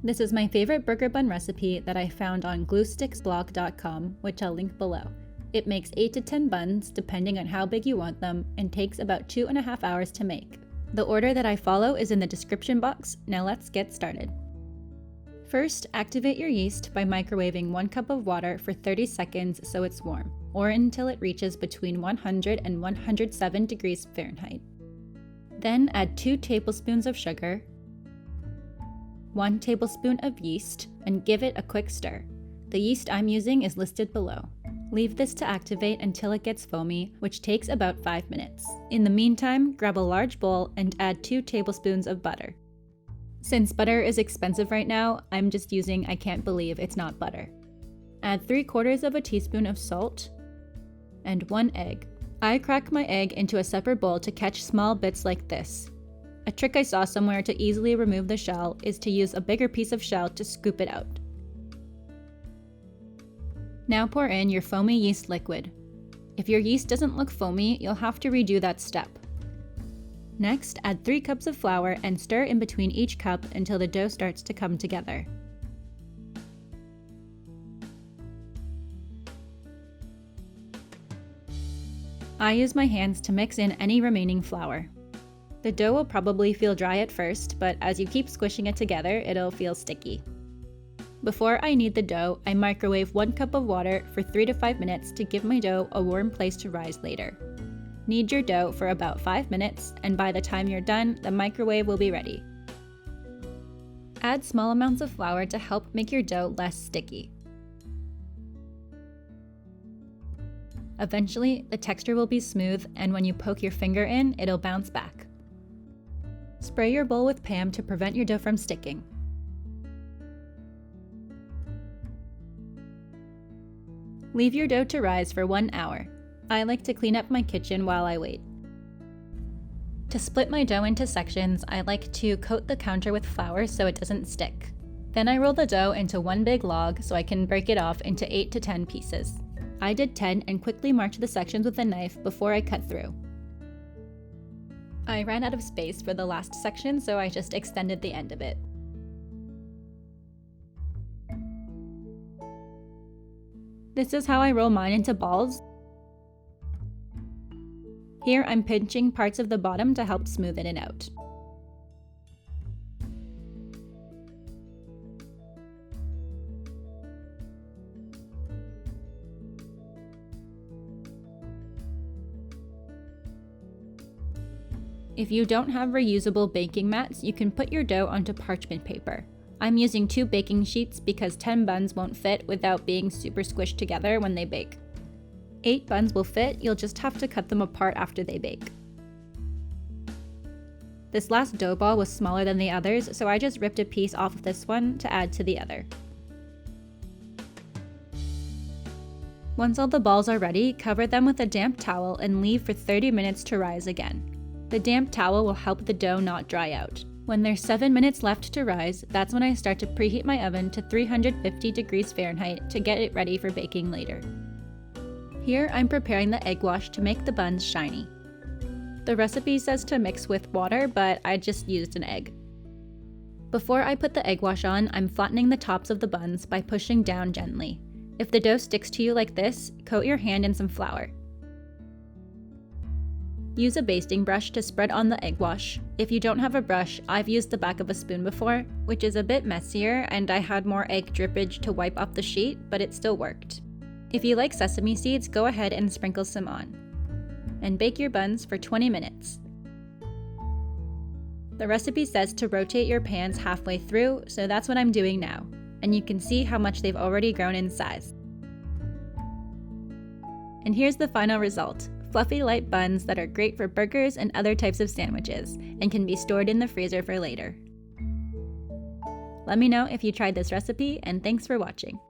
This is my favorite burger bun recipe that I found on gluesticksblog.com, which I'll link below. It makes 8 to 10 buns, depending on how big you want them, and takes about 2.5 hours to make. The order that I follow is in the description box. Now let's get started. First, activate your yeast by microwaving 1 cup of water for 30 seconds so it's warm, or until it reaches between 100 and 107 degrees Fahrenheit. Then add 2 tablespoons of sugar, 1 tablespoon of yeast, and give it a quick stir. The yeast I'm using is listed below. Leave this to activate until it gets foamy, which takes about 5 minutes. In the meantime, grab a large bowl and add 2 tablespoons of butter. Since butter is expensive right now, I'm just using I can't believe it's not butter. Add 3/4 teaspoon of salt and 1 egg. I crack my egg into a separate bowl to catch small bits like this. A trick I saw somewhere to easily remove the shell is to use a bigger piece of shell to scoop it out. Now pour in your foamy yeast liquid. If your yeast doesn't look foamy, you'll have to redo that step. Next, add 3 cups of flour and stir in between each cup until the dough starts to come together. I use my hands to mix in any remaining flour. The dough will probably feel dry at first, but as you keep squishing it together, it'll feel sticky. Before I knead the dough, I microwave 1 cup of water for 3 to 5 minutes to give my dough a warm place to rise later. Knead your dough for about 5 minutes, and by the time you're done, the microwave will be ready. Add small amounts of flour to help make your dough less sticky. Eventually, the texture will be smooth, and when you poke your finger in, it'll bounce back. Spray your bowl with Pam to prevent your dough from sticking. Leave your dough to rise for 1 hour. I like to clean up my kitchen while I wait. To split my dough into sections, I like to coat the counter with flour so it doesn't stick. Then I roll the dough into one big log so I can break it off into 8 to 10 pieces. I did 10 and quickly marked the sections with a knife before I cut through. I ran out of space for the last section, so I just extended the end of it. This is how I roll mine into balls. Here I'm pinching parts of the bottom to help smoothen it out. If you don't have reusable baking mats, you can put your dough onto parchment paper. I'm using 2 baking sheets because 10 buns won't fit without being super squished together when they bake. 8 buns will fit, you'll just have to cut them apart after they bake. This last dough ball was smaller than the others, so I just ripped a piece off of this one to add to the other. Once all the balls are ready, cover them with a damp towel and leave for 30 minutes to rise again. The damp towel will help the dough not dry out. When there's 7 minutes left to rise, that's when I start to preheat my oven to 350 degrees Fahrenheit to get it ready for baking later. Here I'm preparing the egg wash to make the buns shiny. The recipe says to mix with water, but I just used an egg. Before I put the egg wash on, I'm flattening the tops of the buns by pushing down gently. If the dough sticks to you like this, coat your hand in some flour. Use a basting brush to spread on the egg wash. If you don't have a brush, I've used the back of a spoon before, which is a bit messier and I had more egg drippage to wipe off the sheet, but it still worked. If you like sesame seeds, go ahead and sprinkle some on. And bake your buns for 20 minutes. The recipe says to rotate your pans halfway through, so that's what I'm doing now. And you can see how much they've already grown in size. And here's the final result. Fluffy light buns that are great for burgers and other types of sandwiches, and can be stored in the freezer for later. Let me know if you tried this recipe, and thanks for watching.